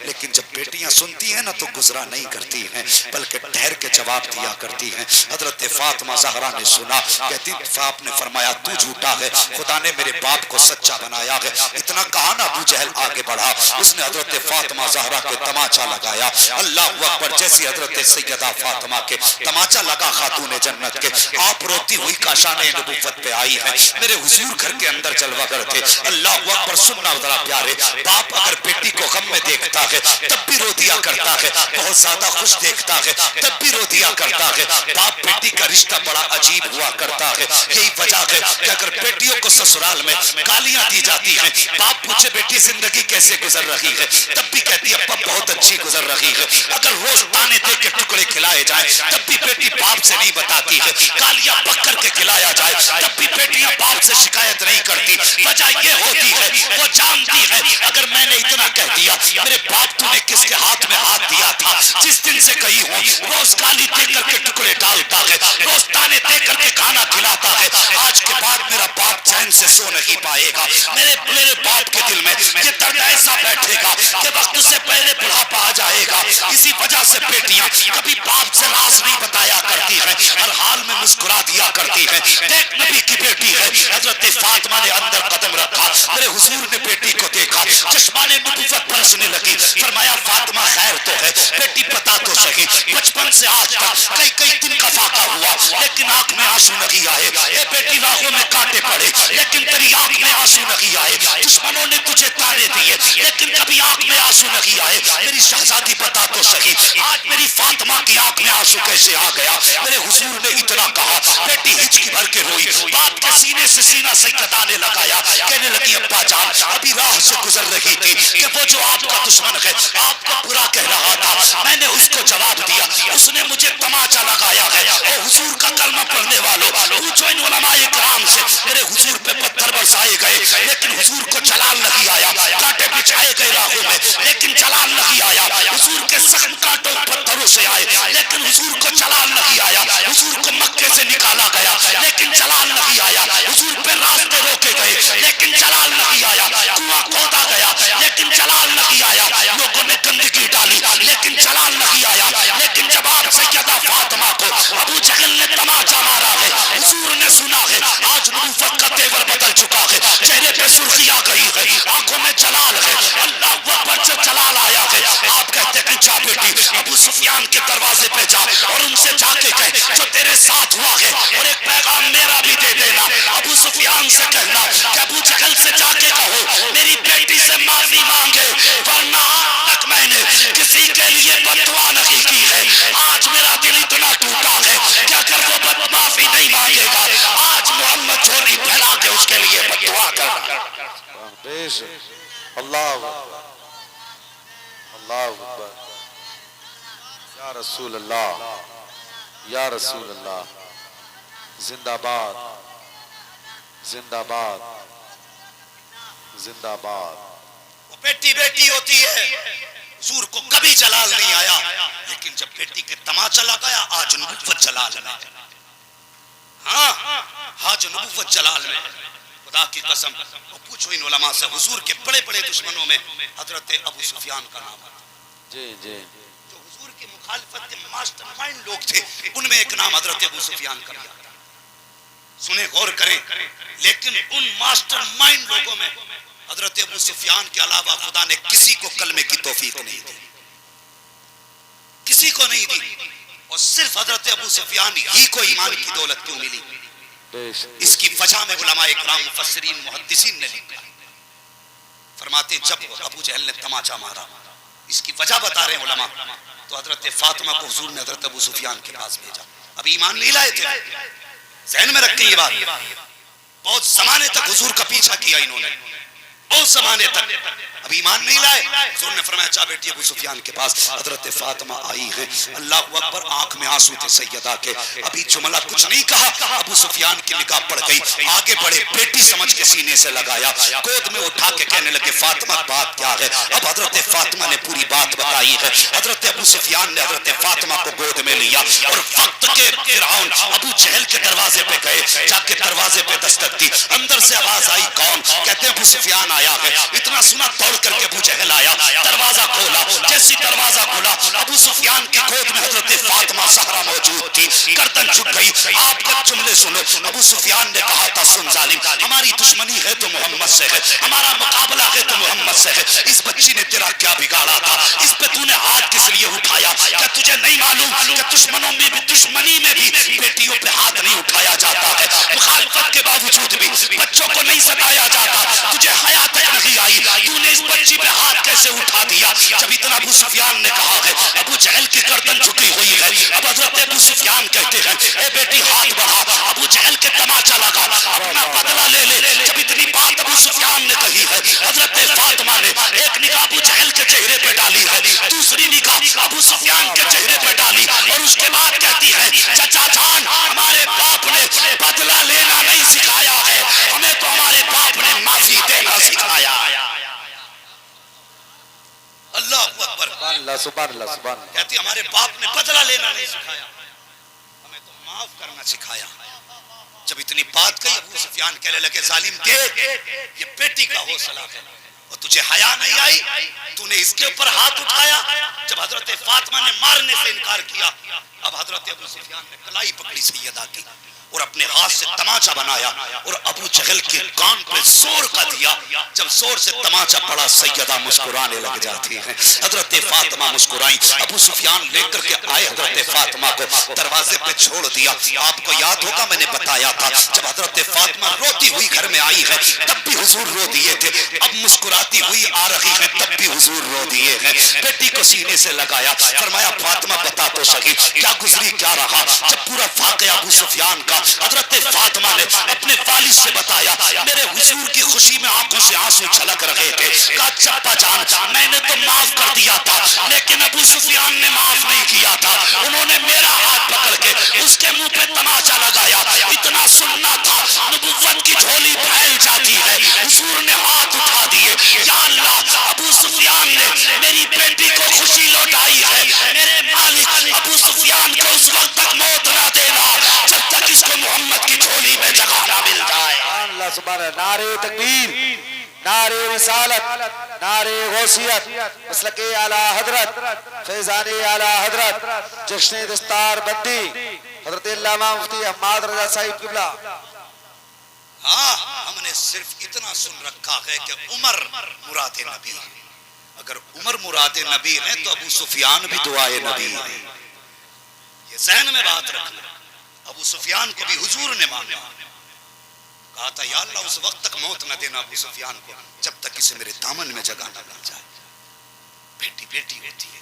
لیکن جب بیٹیاں سنتی ہیں نا تو گزرا نہیں کرتی ہیں بلکہ ٹھہر کے جواب دیا کرتی ہیں. حضرت فاطمہ زہرا نے سنا, کہتی آپ نے فرمایا تو جھوٹا ہے, خدا نے میرے باپ کو سچا بنایا ہے. اتنا کہا نا ابو جہل آگے بڑھا, اس نے حضرت فاطمہ زہرا کے تماچا لگایا. اللہ اکبر, جیسی حضرت سیدہ فاطمہ کے تماچا لگا خاتون جنت کے, آپ روتی ہوئی کاشان نبوت پہ آئی ہے. میرے حضور گھر کے اندر جلوہ گر تھے. اللہ اکبر, سننا ذرا پیارے, باپ اگر بیٹی کو غم میں دیکھتا ہے تب بھی رو دیا کرتا ہے, بہت زیادہ خوش دیکھتا ہے تب بھی رو دیا کرتا ہے. باپ بیٹی کا رشتہ بڑا عجیب ہوا کرتا ہے. یہی وجہ ہے کہ اگر بیٹیوں کو سسرال میں گالیاں دی جاتی ہیں, باپ پوچھے بیٹی زندگی کیسے گزر رہی ہے, تب بھی کہتی ہے ابا بہت اچھی گزر رہی ہے. اگر روز دانے دے کے ٹکڑے کھلائے جائیں تب بھی بیٹی باپ سے نہیں بتاتی ہے. گالیاں پک کر کے کھلایا جائے تب بھی بیٹیاں باپ سے شکایت نہیں کرتی. وجہ یہ ہوتی ہے وہ جانتی ہے اگر میں نے اتنا کہہ دیا, میرے باپ تو نے کس کے ہاتھ میں ہاتھ دیا تھا جس دن سے کہی ہوں, روز گالی دے کر کے ٹکڑے ڈالتا ہے, روز دانے دے کر کے کھانا کھلاتا ہے. آج کے بعد میرا باپ چین سے سو نہیں پائے گا. میرے باپ کے دل میں یہ درد ایسا بیٹھے گا کہ وقت سے پہلے بڑھاپا آ جائے گا. اسی وجہ سے بیٹیاں کبھی باپ سے راز نہیں بتایا کرتی ہیں, ہر حال میں مسکرا دیا کرتی ہیں. دیکھ نبی کی بیٹی ہے, حضرت فاطمہ نے اندر قدم رکھا, میرے حضور نے بیٹی کو دیکھا, چشمان نبوت برسنے لگی. فرمایا فاطمہ خیر تو ہے بیٹی, بتا تو صحیح بچپن سے آج تک کئی دن کا فاقہ ہوا لیکن آنکھ میں آنسو نہیں آئے. اے بیٹی راہوں میں کانٹے پڑے لیکن تیری آنکھ میں آنسو نہیں آئے. دشمنوں نے تجھے تانے دیے لیکن کبھی آنکھ میں آنسو نہیں آئے. میری شہزادی بتا تو صحیح آج میری فاطمہ کی آنکھ میں آنسو کیسے آ گیا. میرے حضور نے اتنا کہا, بیٹی ہچکی بھر کے روئی, باپ کے سینے سے سینہ سیدہ نے لگایا, کہنے لگی ابا جان ابھی راہ سے گزر رہی تھی کہ وہ جو آپ کا دشمن ہے آپ کا برا کہہ رہا تھا, میں نے اس کو جواب دیا, اس نے مجھے تماچا لگایا ہے. اے حضور کا کلمہ پڑھنے والوں, پوچھو ان علماء کرام سے, میرے حضور پہ پتھر برسائے گئے لیکن حضور کو جلال نہیں آیا. کانٹے بچھائے گئے راہوں میں لیکن جلال نہیں آیا. حضور کے سخت کانٹوں پتھروں سے آئے لیکن حضور کو جلال نہیں آیا. حضور کو مکے سے نکالا گیا لیکن جلال نہیں آیا. حضور پہ راستے روکے گئے لیکن جلال نہیں آیا. کنواں کھودا گیا لیکن جلال نہیں آیا. لوگوں نے گندگی ڈالی لیکن جلال نہیں آیا. لیکن جب آپ سیدہ فاطمہ کو ابو جہل نے تماچا مارا ہے, حضور نے سنا ہے آج نبوت کا تیور بدل چکا ہے, چہرے پہ سرخی آ گئی ہے, آنکھوں میں جلال ہے, اللہ اکبر سے جلال آیا ہے. آپ کہتے ہیں جا بیٹی ابو سفیان کے دروازے پہ جا اور ان سے جا کے کہے جو تیرے ساتھ ہوا ہے اور ایک پیغام میرا بھی دے دینا. ابو سفیان سے کہنا کہ ابو جہل سے جا کے کہو میری بیٹی سے معافی مانگے, ورنہ آج تک میں نے کسی کے لیے بددعا نہیں کی ہے. آج میرا دل اتنا ٹوٹا ہے کہ اگر وہ معافی نہیں مانگے گا آج محمد جھولی پھیلا کے اس کے لیے بددعا کرنا. اللہ اللہ اکبر, یا رسول اللہ, یا رسول اللہ, زندہ باد, زندہ باد, زندہ باد. وہ بیٹی بیٹی ہوتی ہے, حضور کو کبھی جلال نہیں آیا لیکن جب بیٹی کے تماچا لگایا آج نبوت جلال میں. ہاں آج نبوت جلال میں. خدا کی قسم, وہ پوچھو ان علماء سے, حضور کے بڑے بڑے دشمنوں میں حضرت ابو سفیان کا نام آتا. جی جی, جو حضور کی مخالفت کے ماسٹر مائنڈ لوگ تھے ان میں ایک نام حضرت ابو سفیان کا بھی آتا. سنیں غور کریں, لیکن ان ماسٹر مائنڈ لوگوں میں حضرت ابو سفیان کے علاوہ خدا نے کسی کو کلمے کی توفیق نہیں دی, کسی کو نہیں دی. اور صرف حضرت ابو سفیان ہی کو ایمان کی دولت کیوں ملی؟ اس کی وجہ میں علماء اکرام مفسرین محدثین نے لکھا, فرماتے جب ابو جہل نے تماچا مارا, اس کی وجہ بتا رہے ہیں علماء, تو حضرت فاطمہ کو حضور نے حضرت ابو سفیان کے پاس بھیجا. ابھی ایمان نہیں لائے تھے, ذہن میں رکھیں یہ بات. بہت زمانے تک حضور کا پیچھا کیا انہوں نے, بہت زمانے تک, ابھی ایمان نہیں لائے. حضور نے فرمایا جا بیٹی ابو سفیان کے پاس. حضرت فاطمہ آئی ہیں, اللہ اکبر, آنکھ میں آنسو تھے سیدہ کے. ابھی جملہ کچھ نہیں کہا, ابو سفیان کی نگاہ پڑ گئی, آگے بڑھے, بیٹی سمجھ کے سینے سے لگایا, گود میں اٹھا کے کہنے لگے فاطمہ بات کیا ہے. اب حضرت فاطمہ نے پوری بات بتائی ہے. حضرت ابو سفیان نے حضرت فاطمہ کو گود میں لیا اور وقت کے فرعون ابو جہل کے دروازے پہ گئے, جا کے دروازے پہ دستک دی. اندر سے آواز آئی, کون؟ کہتے ہیں ابو سفیان آیا ہے. اتنا سنا, دوڑ کر کے ابو جہل آیا, دروازہ کھولا, جیسی دروازہ کھلا ابو سفیان کی گود میں حضرت فاطمہ زہرا موجود تھی. گردن جھک گئی. آپ کا جملے سنو. ابو سفیان نے کہا تھا سن ظالم, ہماری دشمنی ہے تو محمد سے ہے, ہمارا مقابلہ ہے تو محمد سے ہے. اس بچی نے تیرا کیا بگاڑا تھا؟ اس پہ تو نے ہاتھ کس لیے اٹھایا؟ کیا تجھے نہیں معلوم کہ دشمنی میں بھی بیٹیوں پہ ہاتھ نہیں اٹھایا جاتا ہے؟ مخالفت کے باوجود بھی بچوں کو نہیں ستایا جاتا. تجھے حیا تک نہیں آئی, تو نے اس بچی پہ ہاتھ کیسے اٹھا دیا؟ جب اتنا ابو سفیان نے کہا ہے, ابو جہل کی گردن جھکی ہوئی ہے. اب حضرت ابو سفیان کہتے ہیں اے بیٹی ہاتھ بڑھا. ابو جہل کے تماچا لگا, اپنا بدلہ لے لے. جب اتنی بات ابو سفیان نے کہی ہے, حضرت فاطمہ نے ایک نگاہ ابو جہل کے چہرے پہ ڈالی ہے, دوسری نگاہ ابو سفیان کے چہرے پہ ڈالی, اور اس کے بعد کہتی ہے چچا جان, ہمارے باپ نے بدلہ لینا نہیں سکھایا ہے, ہمیں تو ہمارے باپ نے معافی دینا سکھایا. اللہ اکبر. سبحان اللہ سبحان اللہ سبحان اللہ. کہتی ہمارے باپ نے بدلہ لینا نہیں سکھایا, ہمیں تو معاف کرنا سکھایا. جب اتنی بات کہی ابو سفیان کہنے لگے ظالم دیکھ, یہ بیٹی کا حوصلہ ہے اور تجھے حیا نہیں آئی, تو نے اس کے اوپر ہاتھ اٹھایا. جب حضرت فاطمہ نے مارنے سے انکار کیا, اب حضرت ابو سفیان نے کلائی پکڑی سیدہ کی اور اپنے ہاتھ سے تماچا بنایا اور ابو جہل کے کان پہ زور کا دیا. جب زور سے تماچا پڑا, سیدہ مسکرانے لگ جاتی ہے. حضرت فاطمہ مسکرائی. ابو سفیان لے کر کے آئے حضرت فاطمہ کو, دروازے پہ چھوڑ دیا. آپ کو یاد ہوگا میں نے بتایا تھا, جب حضرت فاطمہ روتی ہوئی گھر میں آئی ہے تب بھی حضور رو دیے تھے, اب مسکراتی ہوئی آ رہی ہے تب بھی حضور رو دیے ہیں. بیٹی کو سینے سے لگایا, فرمایا فاطمہ بتا تو سکی کیا گزری کیا رہا. جب پورا واقعہ ابو سفیان کا حضرت فاطمہ نے اپنے والد سے بتایا, میرے حضور کی خوشی میں آنکھوں سے آنسو چھلک رہے تھے. کہا چپا جان, میں نے تو معاف کر دیا تھا لیکن ابو سفیان نے معاف نہیں کیا تھا. انہوں نے میرا ہاتھ پکڑ کے اس کے منہ پہ تماچا لگایا. اتنا سننا تھا, نبوت کی جھولی پھیل جاتی ہے. حضور نے ہاتھ اٹھا دیے, یا اللہ ابو سفیان نے میری بیٹی کو خوشی لوٹائی ہے, میرے مالک ابو سفیان کو اس وقت تک موت نہ دینا جب تک اس کو محمد کی جھولی میں جگہ نہ مل جائے. سبحان اللہ سبحان اللہ. نعرہ تکبیر, نعرہ رسالت, نعرہ غوثیت, مسلک اعلی حضرت, فیضان اعلی حضرت, جشن دستار بندی حضرت علامہ مفتی حماد رضا صاحب قبلہ. ہاں, ہم نے صرف اتنا سن رکھا ہے کہ عمر مراد نبی ہے. اگر عمر مراد نبی ہے تو ابو سفیان بھی دعائے نبی ہے. یہ ذہن میں بات رکھنا. ابو سفیان کو بھی حضور نے مانا, کہا تھا یا اللہ اس وقت تک موت نہ دینا ابو سفیان کو جب تک اسے میرے دامن میں جگہ نہ مل جائے. بیٹی بیٹی ہوتی ہے,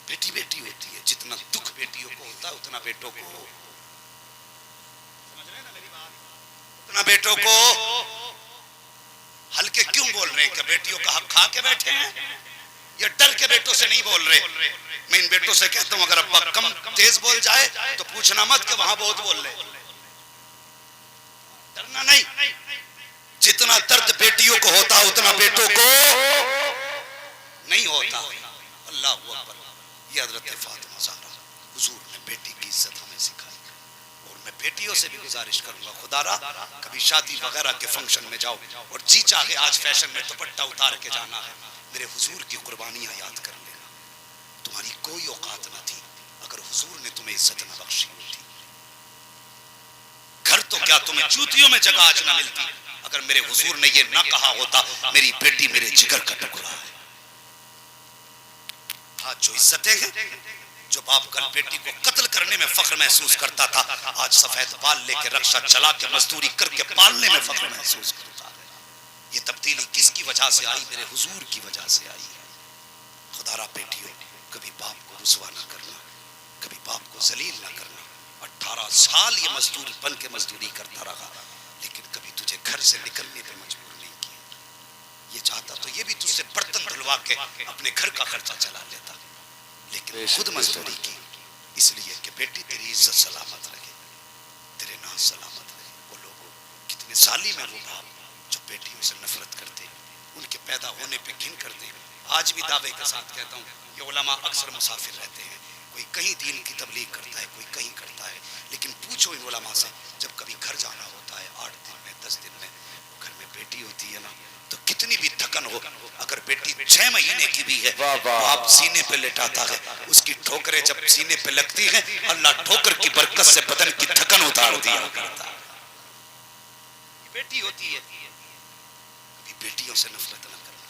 بیٹی بیٹی ہوتی ہے. جتنا دکھ بیٹیوں کو ہوتا ہے اتنا بیٹوں کو, اتنا بیٹوں کو. ہلکے کیوں بول رہے ہیں کہ بیٹیوں کا حق کھا کے بیٹھے ہیں, یا ڈر کے بیٹوں سے نہیں بول رہے. میں ان بیٹوں سے کہتا ہوں اگر ابا کم تیز بول جائے تو پوچھنا مت کہ وہاں بہت بول رہے. ڈرنا نہیں. جتنا درد بیٹیوں کو ہوتا اتنا بیٹوں کو نہیں ہوتا. اللہ اکبر. یہ حضرت فاطمہ زہرا, حضور نے بیٹی کی عزت ہمیں سکھائی. اور میں بیٹیوں سے بھی گزارش کروں گا, خدا را کبھی شادی وغیرہ کے فنکشن میں جاؤ اور جی چاہے آج فیشن میں دوپٹہ اتار کے جانا ہے, میرے حضور کی قربانیاں یاد کر لینا. تمہاری کوئی اوقات نہ تھی اگر حضور نے تمہیں عزت نہ بخشی ہوتی. گھر تو کیا تمہیں جوتیوں میں جگہ آج نہ ملتی اگر میرے حضور نے یہ نہ کہا ہوتا میری بیٹی میرے جگر کا ٹکڑا ہے. آج جو عزتیں ہیں, جو باپ کل بیٹی کو قتل کرنے میں فخر محسوس کرتا تھا آج سفید بال لے کے رکشہ چلا کے مزدوری کر کے پالنے میں فخر محسوس کرتا ہے. یہ تبدیلی کس کی وجہ سے آئی؟ میرے حضور کی وجہ سے آئی ہے. خدا را بیٹیوں, کبھی باپ کو رسوا نہ کرنا, کبھی باپ کو ذلیل نہ کرنا. 18 سال یہ مزدور بن کے مزدوری کرتا رہا لیکن کبھی تجھے گھر سے نکلنے پہ مجبور نہیں کیا. یہ چاہتا تو یہ بھی تجھ سے برتن دھلوا کے اپنے گھر کا خرچہ چلا لیتا, لیکن خود مزدوری کی اس لیے کہ بیٹی تیری عزت سلامت رہے, تیرے ناز سلامت رہے. وہ لوگ کتنے ظالم ہیں وہ باپ جو بیٹیوں سے نفرت کرتے, ان کے پیدا ہونے پہ گھن کرتے. آج بھی دعوے کے ساتھ کہتا ہوں یہ علماء اکثر مسافر رہتے ہیں, کوئی کہیں دین کی تبلیغ کرتا ہے, کوئی کہیں کرتا ہے, لیکن پوچھو ان علماء سے جب کبھی گھر جانا ہوتا ہے 8 دن میں 10 دن میں, گھر میں بیٹی ہوتی ہے نا, تو کتنی بھی تھکن ہو، اگر بیٹی 6 مہینے کی بھی ہے تو آپ سینے پہ لٹاتا ہے، اس کی ٹھوکریں جب سینے پہ لگتی ہیں اللہ ٹھوکر کی برکت سے بدن کی تھکن اتار دیا کرتا ہے۔ بیٹی ہوتی ہے، کبھی بیٹیوں سے نفرت نہ کرنا،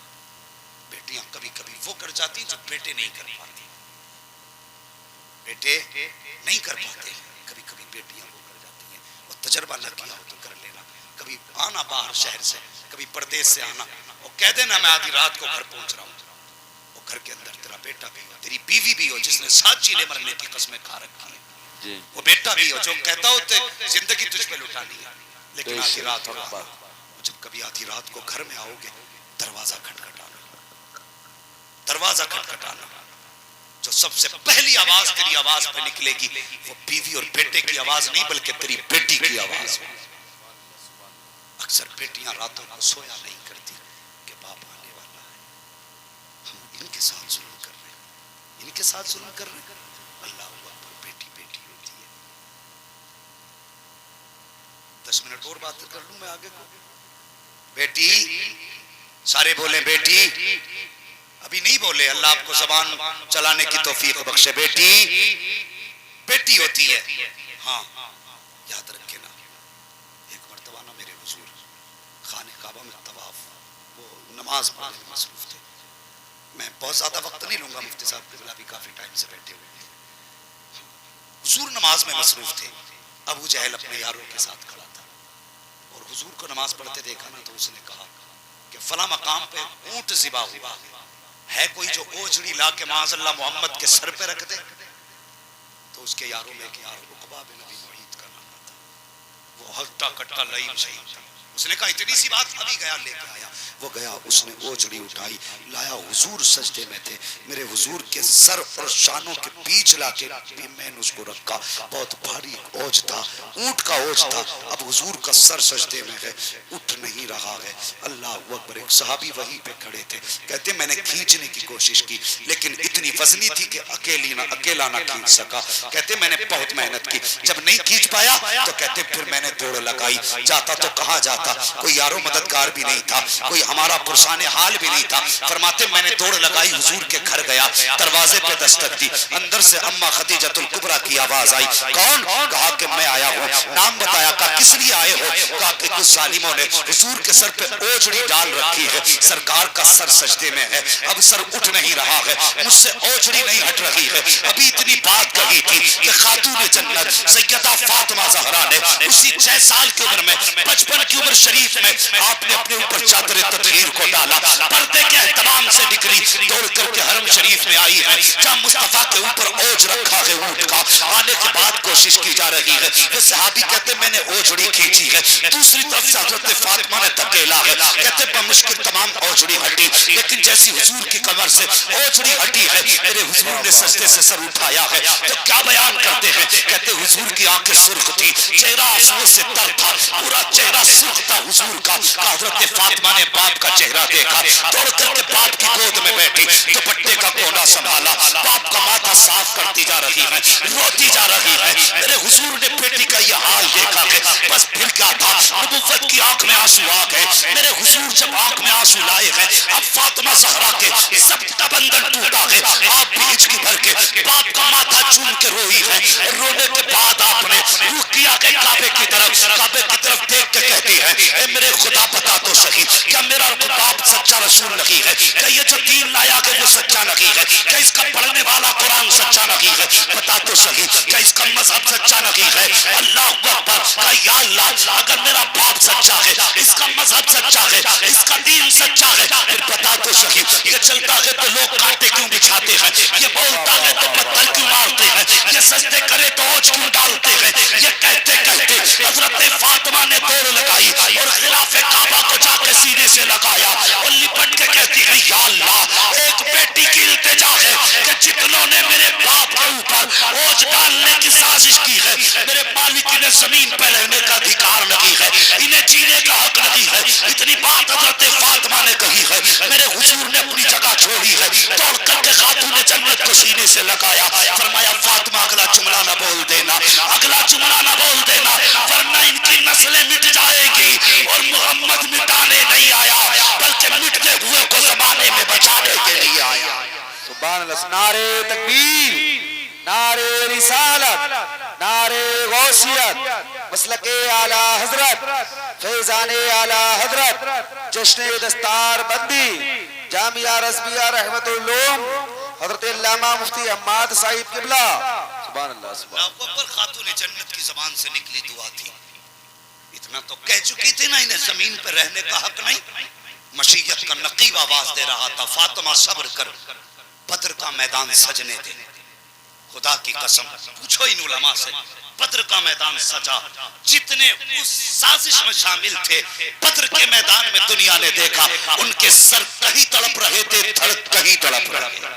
بیٹیاں کبھی کبھی وہ کر جاتی جو بیٹے نہیں کر پاتے، بیٹے نہیں کر پاتے، کبھی کبھی بیٹیاں وہ کر جاتی ہیں، وہ تجربہ نہ کیا ہو تو کر لینا، کبھی آنا باہر شہر سے، کبھی پردیس سے آنا اور کہہ دینا میں آدھی رات کو گھر پہنچ رہا ہوں، وہ گھر کے اندر تیرا بیٹا بھی ہو، تیری بیوی بھی ہو جس نے 7 چیلے مرنے کی قسمیں کھا رکھی ہیں، وہ بیٹا بھی ہو جو کہتا ہو زندگی تجھ پہ لٹانی ہے، لیکن آدھی رات ہو آنا، جب کبھی آدھی رات کو گھر میں آؤ گے دروازہ کھٹکھٹانا، دروازہ کھٹکھٹانا، جو سب سے پہلی آواز تیری آواز پہ نکلے گی وہ بیوی اور بیٹے کی آواز نہیں بلکہ تیری بیٹی کی آواز ہے۔ اکثر بیٹیاں راتوں کو سویا نہیں کرتی کہ باپ آنے والا ہے، ہم ان کے ساتھ ظلم کر رہے ہیں، ان کے ساتھ ظلم کر رہے ہیں، اللہ اکبر، بیٹی بیٹی ہوتی ہے۔ 10 منٹ اور بات کر لوں میں آگے کو، بیٹی سارے بولیں بیٹی، ابھی نہیں بولے، اللہ آپ کو زبان چلانے کی توفیق بخشے، بیٹی بیٹی ہوتی ہے۔ ہاں یاد رکھے نا، ایک مرتبہ نا میرے حضور خانہ کعبہ میں طواف، وہ نماز پڑھنے میں مصروف تھے، میں بہت زیادہ وقت نہیں لوں گا، مفتی صاحب قبلہ بھی کافی ٹائم سے بیٹھے ہوئے ہیں، حضور نماز میں مصروف تھے، ابو جہل اپنے یاروں کے ساتھ کھڑا تھا اور حضور کو نماز پڑھتے دیکھا نا تو اس نے کہا کہ فلاں مقام پہ اونٹ ذبح ہوا ہے کوئی جو اوجڑی لا کے معاذ اللہ محمد کے سر پہ رکھ دے؟ تو اس کے یاروں میں ایک یار عقبہ بن ابی معیط کا نام تھا، وہ ہٹا کٹا لئیم شہید تھا، اس نے کہا اتنی سی بات، ابھی گیا لے کے آیا، وہ گیا اس نے اوجڑی اٹھائی لایا، حضور سجدے میں تھے، میرے حضور کے سر اور شانوں کے بیچ لا کے میں نے اس کو رکھا، بہت بھاری اوج تھا، اونٹ کا اوج تھا، اب حضور کا سر سجدے میں ہے، اٹھ نہیں رہا ہے، اللہ اکبر۔ ایک صحابی وہیں پہ کھڑے تھے، کہتے میں نے کھینچنے کی کوشش کی لیکن اتنی وزنی تھی کہ اکیلا نہ کھینچ سکا، کہتے میں نے بہت محنت کی، جب نہیں کھینچ پایا تو کہتے پھر میں نے دوڑ لگائی، جاتا تو کہاں جاتا، کوئی یارو مددگار بھی نہیں تھا، کوئی ہمارا پرسان حال بھی نہیں تھا، فرماتے میں نے دوڑ لگائی، حضور کے گھر گیا، دروازے پہ دستک دی، اندر سے اما خدیجۃ الکبریٰ کی آواز آئی، کون؟ کہا کہ میں آیا ہوں، نام بتایا، کہا کس لیے آئے ہو؟ کہا کہ کچھ ظالموں نے حضور کے سر پہ اوجڑی ڈال رکھی ہے، سرکار کا سر سجدے میں ہے، اب سر اٹھ نہیں رہا ہے، مجھ سے اوجڑی نہیں ہٹ رہی ہے، ابھی اتنی بات کہی تھی کہ خاتون جنت سیدہ فاطمہ زہرا نے اسی 6 سال کی عمر میں 55 کی عمر شریف میں آپ نے اپنے اوپر چادر تطہیر کو ڈالا، پردے کے اہتمام سے نکلی، دوڑ کر کے حرم شریف میں آئی ہے، جہاں مصطفیٰ کے اوپر اوج رکھا ہے اونٹ کا، آنے کے بعد کوشش کی جا رہی ہے، وہ صحابی کہتے میں نے اوجڑی کھینچی ہے، دوسری طرف سے حضرت فاطمہ نے دھکیلا ہے، کہتے بمشکل تمام اوجڑی ہٹی، لیکن جیسی حضور کی کمر سے اوجڑی ہٹی ہے، میرے حضور نے سجدے سے سر اٹھایا ہے، تو کیا بیان کرتے ہیں؟ کہتے حضور کی آنکھیں سرخ تھی، چہرہ آنسوؤں سے تر تھا، پورا چہرہ سرخ تھا حضور کا، حضرت فاطمہ نے باپ کا چہرہ دیکھا، دوڑ کر کے باپ کی گود میں بیٹھی، دوپٹے کا کونا سنبھالا، باپ کا ماتھا صاف کرتی جا رہی ہے، روتی جا رہی ہے، میرے حضور نے بیٹی کا یہ حال دیکھا کہ بس پھر کیا تھا، نبوت کی آنکھ میں آنسو آ گئے، میرے حضور جب آنکھ میں آنسو لائے ہیں، اب فاطمہ زہرا کے سب کا بندن ٹوٹا ہے، آپ بھی ہچکی بھر کے باپ کا ماتھا چوم کے روئی ہے، رونے کے بعد آپ نے رخ کیا کہ کعبے کی طرف دیکھ کے کہتی ہے اے میرے خدا بتا تو صحیح کیا میرا باپ سچا رسول نہیں ہے، کیا یہ جو دین لایا کہ وہ سچا نہیں ہے، کیا اس کا پڑھنے والا قرآن سچا نہیں ہے، بتا تو صحیح کیا اس کا مذہب سچا نہیں ہے، اللہ اکبر، کہا یا اللہ اگر میرا باپ سچا ہے، اس کا مذہب سچا ہے، اس کا دین سچا ہے، پھر بتا تو صحیح یہ چلتا ہے تو لوگ کانٹے کیوں بچھاتے ہیں، یہ بولتا ہے تو پتھر کیوں مارتے ہیں، یہ سجدے کرے تو اوج کیوں ڈالتے ہیں، یہ کہتے کہتے حضرت فاطمہ نے دوڑ لگائی اور خلاف کعبہ کو جا کے سینے سے لگایا اور لپٹ کے کہتی ہے یا اللہ ایک بیٹی کی التجا ہے کہ جتنوں نے میرے باپ کے اوپر اوج ڈالنے کی سازش کی ہے، میرے مالک انہیں زمین پہ رہنے کا ادھیکار نہیں ہے، انہیں جینے کا حق نہیں ہے، اتنی بات حضرت فاطمہ نے کہی ہے، میرے حضور نے اپنی جگہ چھوڑی ہے، دوڑ کر کے خاتون جنت کو سینے سے لگایا، فرمایا فاطمہ اگلا جملہ نہ بول دینا، اگلا جملہ نہ بول دینا، ورنہ ان کی نسلیں مٹ جائیں گی اور محمد مٹانے نہیں آیا بلکہ سبحان اللہ. نعرے تکبیر، نعرے رسالت، نعرے غوثیت، مسلک اعلی حضرت، فیضان اعلی حضرت، جشن دستار بندی جامعہ رضویہ رحمت العلوم حضرت علامہ مفتی حماد صاحب قبلہ. سبحان اللہ. سبحان اللہ اکبر. خاتون جنت کی زبان سے نکلی دعا تھی. اتنا تو کہہ چکی تھی نا انہیں زمین پہ رہنے کا حق نہیں. مشیت کا نقیب آواز دے رہا تھا فاطمہ صبر کر بدر کا میدان سجنے دے. خدا کی قسم پوچھو ان علماء سے، بدر کا میدان سجا. جتنے اس سازش میں شامل تھے بدر کے میدان میں دنیا نے دیکھا ان کے سر کہیں تڑپ رہے تھے، دھڑ کہیں تڑپ رہے تھے.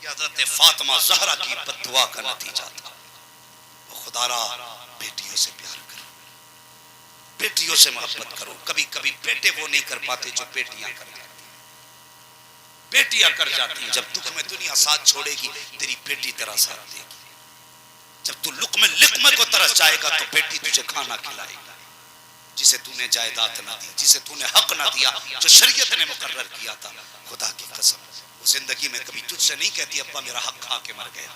حضرت فاطمہ زہرا کی بددعا کا نتیجہ تھا. خدا را بیٹیوں سے پیار کرو، بیٹیوں سے محبت کرو. کبھی کبھی بیٹے وہ نہیں کر پاتے جو بیٹیاں کر جاتی. بیٹیاں کر جاتی ہیں. جب دکھ میں دنیا ساتھ چھوڑے گی تیری بیٹی تیرا ساتھ دے گی. جب تو لقمے کو ترس جائے گا تو بیٹی تجھے کھانا کھلائے گی. جسے تو نے جائیداد نہ دی، جسے تو نے حق نہ دیا جو شریعت نے مقرر کیا تھا، خدا کی قسم وہ زندگی میں کبھی تجھ سے نہیں کہتی ابا میرا حق کھا کے مر گیا.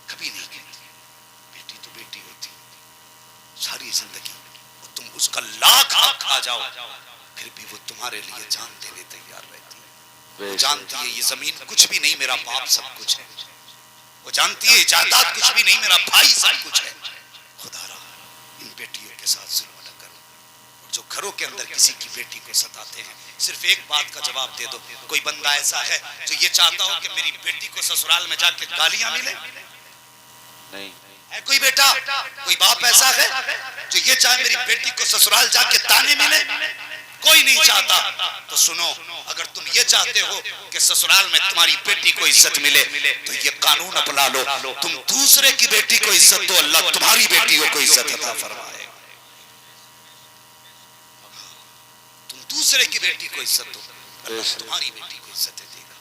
کبھی نہیں کہتی. بیٹی تو بیٹی ہوتی ساری زندگی. تم اس کا لاکھ حق کھا جاؤ پھر بھی وہ تمہارے لیے جان دینے تیار رہتی ہے. وہ جانتی ہے یہ زمین کچھ بھی نہیں، میرا باپ سب کچھ ہے. وہ جانتی ہے جائیداد کچھ بھی نہیں، میرا بھائی سب کچھ ہے. خدا را ان بیٹیوں کے ساتھ ظلم نہ کرو. اور جو گھروں کے اندر کسی کی بیٹی کو ستاتے ہیں صرف ایک بات کا جواب دے دو. کوئی بندہ ایسا ہے جو یہ چاہتا ہو کہ میری بیٹی کو سسرال میں جا کے گالیاں ملے؟ نہیں. ہے کوئی بیٹا، کوئی باپ ایسا ہے جو یہ چاہے میری بیٹی کو سسرال جا کے تانے ملے؟ کوئی نہیں چاہتا. تو سنو، اگر تم یہ چاہتے ہو کہ سسرال میں تمہاری بیٹی کو عزت ملے تو یہ قانون اپنا لو، تم دوسرے کی بیٹی کو عزت دو، اللہ تمہاری بیٹیوں کو عزت عطا فرمائے. تم دوسرے کی بیٹی کو عزت دو، اللہ تمہاری بیٹی کو عزت دے گا.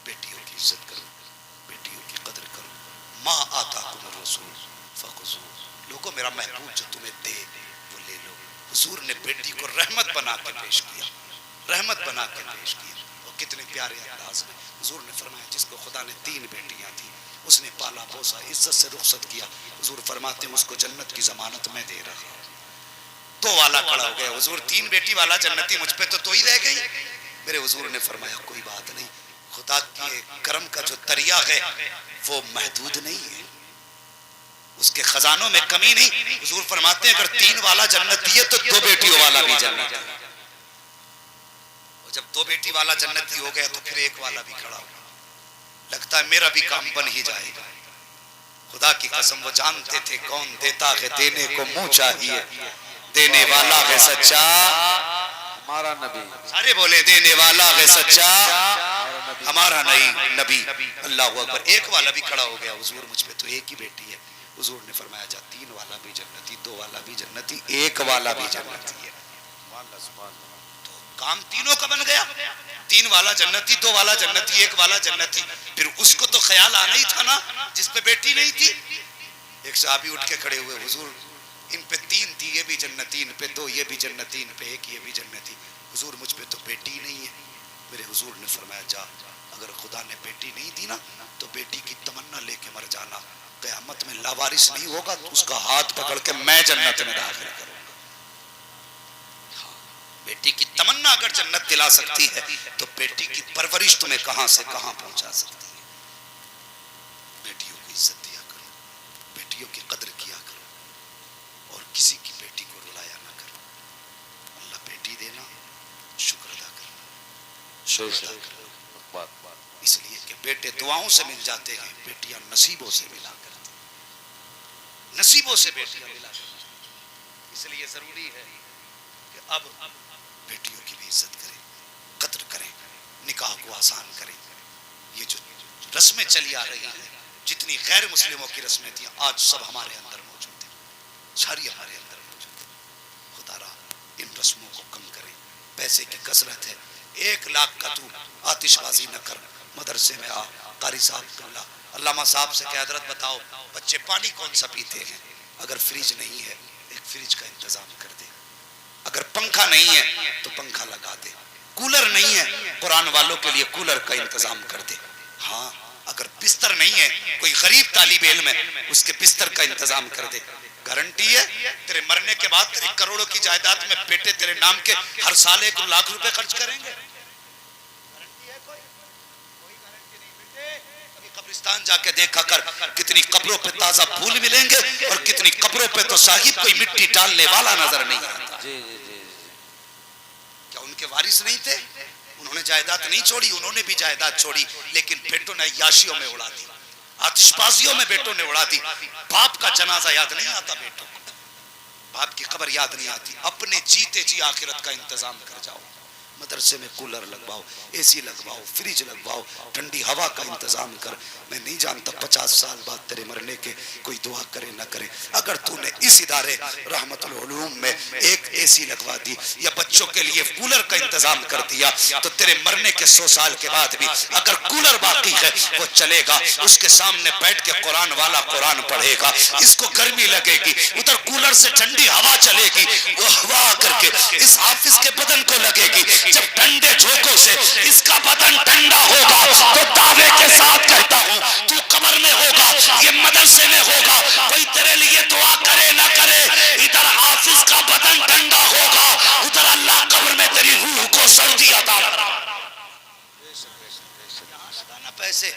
بیٹیوں کی عزت کرو، بیٹیوں کی قدر کرو. ما آتاکم الرسول فخذوہ. لوگوں میرا محبوب جو تمہیں دے وہ لے لو. حضور نے بیٹی کو رحمت بنا کے پیش کیا، رحمت بنا کے پیش کیا. وہ کتنے پیارے انداز میں حضور نے فرمایا جس کو خدا نے 3 بیٹیاں تھیں اس نے پالا پوسا عزت سے رخصت کیا. حضور فرماتے ہیں اس کو جنت کی ضمانت میں دے رہا ہوں. 2 والا کھڑا ہو گیا. حضور 3 بیٹی والا جنتی، مجھ پہ تو 2 ہی رہ گئی. میرے حضور نے فرمایا کوئی بات نہیں، خدا کے کرم کا جو دریا ہے وہ محدود نہیں ہے، اس کے خزانوں میں کمی نہیں. حضور فرماتے ہیں اگر 3 والا جنتی ہے تو 2 بیٹیوں والا بھی جنتی ہے. اور جب 2 بیٹی والا جنتی ہو گیا تو پھر 1 والا بھی کھڑا ہو. لگتا ہے میرا بھی کام بن ہی جائے گا. خدا کی قسم وہ جانتے تھے کون دیتا ہے دینے کو منہ چاہیے، دینے والا ہے سچا ہمارا نبی. سارے بولے دینے والا ہے سچا ہمارا نہیں نبی. اللہ اکبر. 1 والا بھی کھڑا ہو گیا. حضور مجھ پہ تو 1 ہی بیٹی ہے. حضور نے فرمایا جا 3 والا بھی جنتی، 2 والا بھی جنتی، 1 والا بھی جنتی ہے. تو کام تینوں کا بن گیا. 3 والا جنتی، 2 والا جنتی، 1 والا جنتی. پھر اس کو تو خیال آنا ہی تھا نا جس پہ بیٹی نہیں تھی. ایک صحابی اٹھ کے کھڑے ہوئے، حضور ان پہ 3 تھی یہ بھی جنتی، ان پہ 2 یہ بھی جنتی، ان پہ 1 یہ بھی جنتی. حضور مجھ پہ تو بیٹی نہیں ہے. میرے حضور نے فرمایا جا اگر خدا نے بیٹی نہیں دی نا تو بیٹی کی تمنا لے کے مر جانا. قیامت میں لاوارث نہیں ہوگا تو اس کا ہاتھ پکڑ کے میں جنت میں داخل کروں گا. بیٹی کی تمنا اگر جنت دلا سکتی ہے تو بیٹی کی پرورش تمہیں کہاں سے کہاں پہنچا سکتی ہے. بیٹیوں کو عزت دیا کرو، بیٹیوں کی قدر کیا کرو اور کسی کی بیٹی کو رلایا نہ کرو. اللہ بیٹی دینا شکر ادا کرنا. اس لیے کہ بیٹے دعاؤں سے مل جاتے ہیں، بیٹیاں نصیبوں سے ملا کرتی، نصیبوں سے بیٹیاں ملا کرتی. اس لیے ضروری ہے کہ اب بیٹیوں کی بھی عزت کریں، قدر کریں، نکاح کو آسان کریں. یہ جو رسمیں چلی آ رہی ہیں، جتنی غیر مسلموں کی رسمیں تھیں آج سب ہمارے اندر موجود ہیں، ساری ہمارے اندر موجود ہیں. خدا را ان رسموں کو کم کریں. پیسے کی کثرت ہے، 1 لاکھ کا تو آتش بازی نہ کر. مدرسے میں آ، قاری صاحب علامہ صاحب سے کہ حضرت بتاؤ بچے پانی کون سا پیتے ہیں؟ اگر فریج نہیں ہے ایک فریج کا انتظام کر دے، اگر پنکھا نہیں ہے تو پنکھا لگا دے. کولر نہیں ہے قرآن والوں کے لیے کولر کا انتظام کر دے. ہاں اگر بستر نہیں ہے کوئی غریب طالب علم ہے اس کے بستر کا انتظام کر دے. گارنٹی ہے تیرے مرنے کے بعد تیری کروڑوں کی جائیداد میں بیٹے تیرے نام کے ہر سال 1 لاکھ روپے خرچ کریں گے. قبرستان جا کے دیکھا کر کتنی قبروں پہ تازہ پھول ملیں گے اور کتنی قبروں پہ تو صاحب کوئی مٹی ڈالنے والا نظر نہیں آتا. کیا ان کے وارث نہیں تھے؟ انہوں نے جائیداد نہیں چھوڑی, انہوں نے بھی جائیداد چھوڑی لیکن بیٹوں نے عیاشیوں میں اڑا دی, آتش بازیوں میں بیٹوں نے اڑا دی. باپ کا جنازہ یاد نہیں آتا بیٹوں کو, باپ کی قبر یاد نہیں آتی. اپنے جیتے جی آخرت کا انتظام کر جاؤ. مدرسے میں کولر لگواؤ, اے سی لگواؤ, فریج لگواؤ, ٹھنڈی ہوا کا انتظام کر. میں نہیں جانتا 50 سال بعد تیرے مرنے کے کوئی دعا کرے نہ کرے. اگر تو نے اس ادارے رحمت العلوم میں ایک اے سی لگوا دی یا بچوں کے لیے کولر کا انتظام کر دیا تو تیرے مرنے کے 100 سال کے بعد بھی اگر کولر باقی ہے وہ چلے گا. اس کے سامنے بیٹھ کے قرآن والا قرآن پڑھے گا, اس کو گرمی لگے گی, ادھر کولر سے ٹھنڈی ہوا چلے گی, وہ ہوا کر کے اس حافظ کے بدن کو لگے گی. جب ٹھنڈے جھونکوں سے اس کا بدن ٹھنڈا ہوگا تو دعوے کے ساتھ کہتا ہوں تو قبر میں ہوگا, یہ مدرسے میں ہوگا, کوئی تیرے لیے دعا کرے نہ کرے, ادھر حافظ کا بدن ٹھنڈا ہوگا, ادھر اللہ قبر میں تیری روح کو سردی عطا کرے. پیسے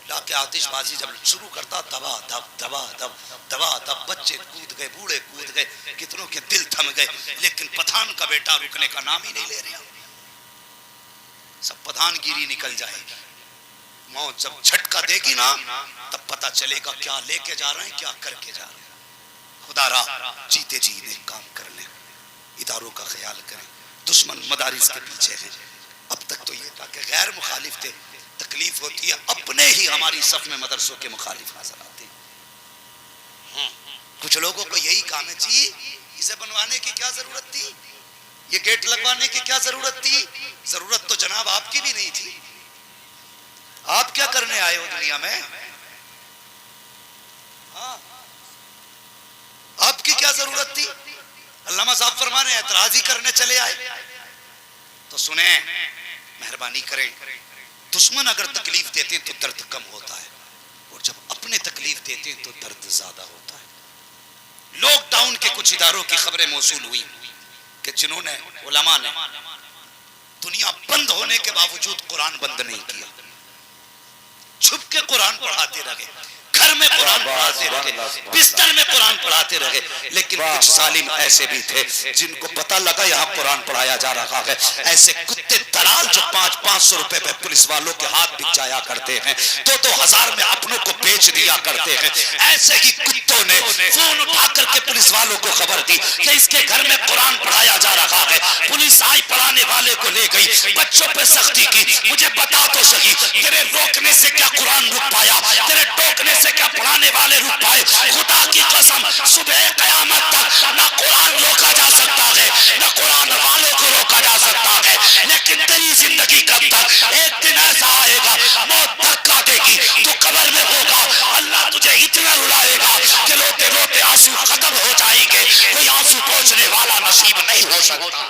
لا کے آتش بازی جب شروع کرتا دبا دب دبا دب دبا دب, بچے کود گئے, بوڑھے کود گئے, کتنوں کے دل تھم گئے, لیکن پٹھان کا بیٹا رکنے کا نام ہی نہیں لے رہا. سب پٹھان گیری نکل جائے گی. موت جب جھٹکا دے گی نا تب پتہ چلے گا کیا لے کے جا رہے ہیں, کیا کر کے جا رہے ہیں. خدا را جیتے جی نیک کام کر لیں, اداروں کا خیال کریں. دشمن مدارس کے پیچھے ہیں. اب تک تو یہ تھا کہ غیر مخالف تھے, تکلیف ہوتی ہے اپنے ہی ہماری صف میں مدرسوں کے مخالف نظر آتے ہیں. کچھ لوگوں کو یہی کام ہے, جی اسے بنوانے کی کیا ضرورت تھی, یہ گیٹ لگوانے کی کیا ضرورت تھی. ضرورت تو جناب آپ کی بھی نہیں تھی. آپ کیا کرنے آئے ہو دنیا میں, آپ کی کیا ضرورت تھی. علامہ صاحب فرمانے اعتراض ہی کرنے چلے آئے. تو سنیں, مہربانی کریں, دشمن اگر تکلیف دیتے ہیں تو درد کم ہوتا ہے, اور جب اپنے تکلیف دیتے ہیں تو درد زیادہ ہوتا ہے. لاک ڈاؤن کے کچھ اداروں کی خبریں موصول ہوئی کہ جنہوں نے علماء نے دنیا بند ہونے کے باوجود قرآن بند نہیں کیا, چھپ کے قرآن پڑھاتے رہے, گھر میں قرآن پڑھاتے رہے, بستر میں قرآن پڑھاتے رہے. لیکن کچھ ظالم ایسے بھی تھے جن کو پتہ لگا یہاں قرآن پڑھایا جا رہا ہے, ایسے کتے دلال جو 500 روپے پہ پولیس والوں کے ہاتھ بک جایا کرتے ہیں, 2,000 میں اپنوں کو بیچ دیا کرتے ہیں, ایسے ہی کتوں نے فون اٹھا کر کے پولیس والوں کو خبر دی کہ اس کے گھر میں قرآن پڑھایا جا رہا ہے. پولیس آئی, پڑھانے والے کو لے گئی, بچوں پہ سختی کی. مجھے بتا تو صحیح, تیرے روکنے سے کیا قرآن رک پایا, تیرے ٹوکنے سے کیا پڑھانے والے رک پائے. خدا کی قسم صبح قیامت تک نہ قرآن روکا جا سکتا ہے نہ قرآن والوں کو روکا جا سکتا ہے. لیکن تیری زندگی کب تک, ایک دن ایسا آئے گا موت دھکا دے گی, تو قبر میں ہوگا, اللہ تجھے اتنا رلائے گا کہ روتے روتے آنسو ختم ہو جائیں گے, کوئی آنسو پوچھنے والا نصیب نہیں ہو سکتا.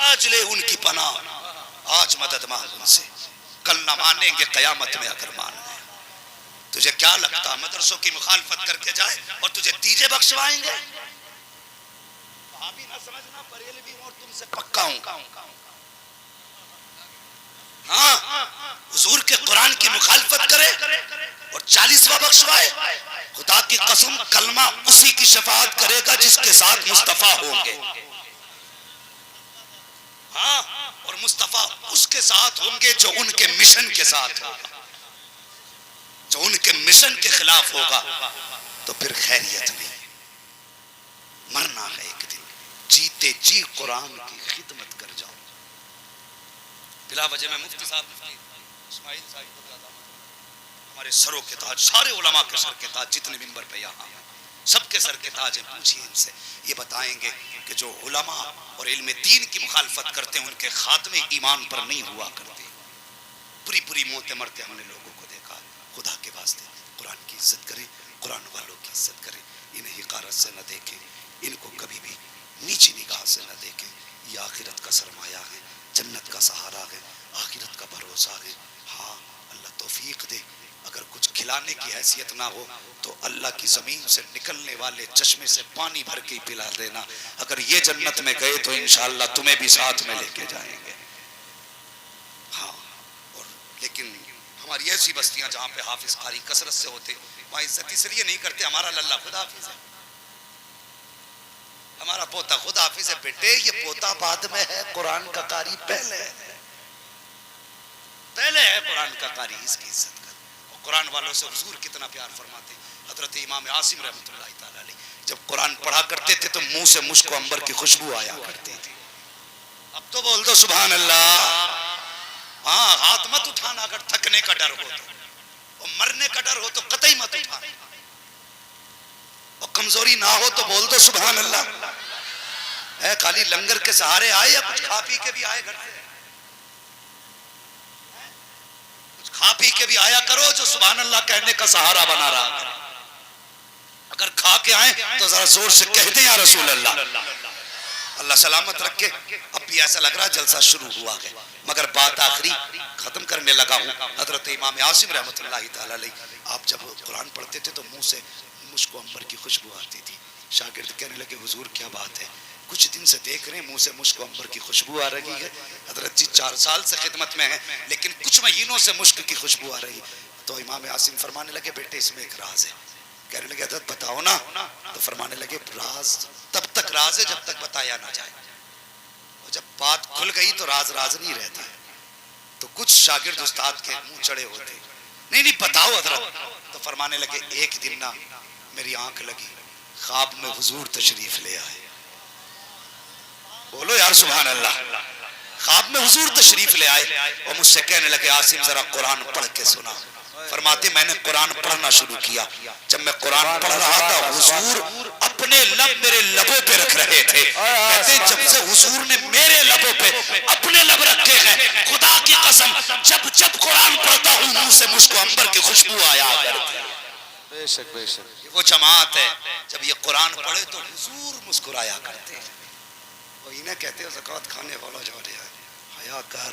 آج لے ان کی پناہ, آج مدد مانگ ان سے, کل نہ مانیں گے قیامت میں اگر مان گئے. تجھے کیا لگتا مدرسوں کی مخالفت کر کے جائے اور تجھے تیجے بخشوائیں گے. نہ سمجھنا, بریلوی ہوں اور تم سے پکا ہوں. ہاں, حضور کے قرآن کی مخالفت کرے اور 40واں بخشوائے, خدا کی قسم کلمہ اسی کی شفاعت کرے گا جس کے ساتھ مصطفیٰ ہوں گے. ہاں, اور مصطفیٰ اس کے ساتھ ہوں گے جو ان کے مشن کے ساتھ ہوگا. جو ان کے مشن کے خلاف ہوگا تو پھر خیریت نہیں. مرنا ہے ایک دن, جیتے جی قرآن کی خدمت کر جاؤ. بلا وجہ میں مفتی صاحب اسماعیل صاحب ہمارے سروں کے تاج, سارے علماء کے سر کے تاج جتنے ممبر پہ یہاں سب کے سر کے تاج ہیں, پوچھئے ان سے, یہ بتائیں گے کہ جو علماء اور علم دین کی مخالفت کرتے ہیں ان کے خاتمے ایمان پر نہیں ہوا کرتے. پوری پوری موتیں مرتے ہم نے لوگوں کو دیکھا. خدا کے واسطے قرآن کی عزت کریں, قرآن والوں کی عزت کریں, انہیں حقارت سے نہ دیکھیں, ان کو کبھی بھی نیچی نگاہ سے نہ دیکھیں. یہ آخرت کا سرمایہ ہے، جنت کا سہارا ہے، آخرت کا بھروسہ ہے۔ ہاں اللہ توفیق دے، اگر کچھ کھلانے کی حیثیت نہ ہو تو اللہ کی زمین سے نکلنے والے چشمے سے پانی بھر کے پلا دینا۔ اگر یہ جنت میں گئے تو انشاءاللہ تمہیں بھی ساتھ میں لے کے جائیں گے۔ ہاں، اور لیکن ہماری ایسی بستیاں جہاں پہ حافظ قاری کثرت سے ہوتے، وہاں عزت اس لیے نہیں کرتے ہمارا للہ خدا حافظ ہے، ہمارا پوتا خدا حافظ ہے۔ بیٹے یہ پوتا بعد میں ہے، قرآن کا قاری پہلے ہے، پہلے ہے قرآن کا قاری، اس کی عزت کر۔ اور قرآن والوں سے حضور کتنا پیار فرماتے۔ حضرت امام عاصم رحمۃ اللہ تعالی علیہ جب قرآن پڑھا کرتے تھے تو منہ سے مشک و عنبر کی خوشبو آیا کرتی تھی۔ اب تو بول دو سبحان اللہ۔ ہاں، ہاتھ مت اٹھانا اگر تھکنے کا ڈر ہو تو، اور مرنے کا ڈر ہو تو قطعی مت اٹھانا، اور کمزوری نہ ہو تو بول دو سبحان اللہ۔ اے خالی لنگر کے سہارے آئے یا کچھ کھا پی کے بھی آئے گھر سے؟ کچھ کھا پی کے بھی آیا کرو جو سبحان اللہ کہنے کا سہارا بنا رہا ہے۔ اگر کھا کے آئیں تو ذرا زور سے کہہ دیں یا رسول اللہ۔ اللہ سلامت رکھے۔ اب بھی ایسا لگ رہا جلسہ شروع ہوا ہے، مگر بات آخری ختم کرنے لگا ہوں۔ حضرت امام عاصم رحمۃ اللہ تعالی علیہ آپ جب قرآن پڑھتے تھے تو منہ سے مشک و عنبر کی خوشبو آتی تھی۔ شاگرد کہنے لگے حضور کیا بات ہے، کچھ دن سے دیکھ رہے ہیں منہ سے مشک و عنبر کی خوشبو آ رہی ہے۔ حضرت جی 4 سال سے خدمت میں ہیں لیکن کچھ مہینوں سے مشک کی خوشبو آ رہی ہے۔ تو امام عاصم فرمانے لگے بیٹے اس میں ایک راز ہے۔ کہنے لگے حضرت بتاؤ نا۔ تو فرمانے لگے راز تب تک راز ہے جب تک بتایا نہ جائے، اور جب بات کھل گئی تو راز راز نہیں رہتا ہے۔ تو کچھ شاگرد استاد کے منہ چڑے ہوتے، نہیں بتاؤ حضرت۔ تو فرمانے لگے ایک دن نا میری آنکھ لگی، خواب میں حضور تشریف لے آئے۔ بولو یار سبحان اللہ۔ خواب میں حضور تشریف لے آئے اور مجھ سے کہنے لگے عاصم ذرا قرآن پڑھ کے سنا۔ فرماتے میں نے قرآن پڑھنا شروع کیا، جب میں قرآن پڑھ رہا تھا حضور اپنے لب میرے لبوں پہ رکھ رہے تھے۔ کہتے ہیں جب سے حضور نے میرے لبوں پہ اپنے لب رکھے ہیں، خدا کی قسم جب جب قرآن پڑھتا ہوں منہ سے مشک و عنبر کی خوشبو آیا کرتی ہے۔ بے شک بے شک۔ یہ وہ جماعت ہے جب یہ قرآن پڑھے تو حضور مسکرایا کرتے ہیں۔ وہ انہیں کہتے ہیں زکوٰۃ کھانے والا جا رہا ہے، حیا کر،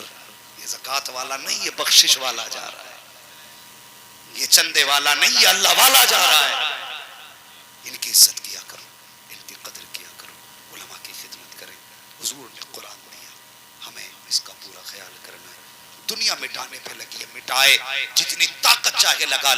یہ زکوٰۃ والا نہیں یہ بخشش والا جا رہا ہے، یہ چندے والا نہیں یہ اللہ والا جا رہا ہے۔ ان کی عزت کیا کرو، ان کی قدر کیا کرو، علماء کی خدمت کریں۔ حضور نے قرآن دیا، ہمیں اس کا پورا خیال کرنا ہے۔ دنیا مٹانے پہ لگی ہے، مٹائے، جتنی طاقت چاہے لگا لے۔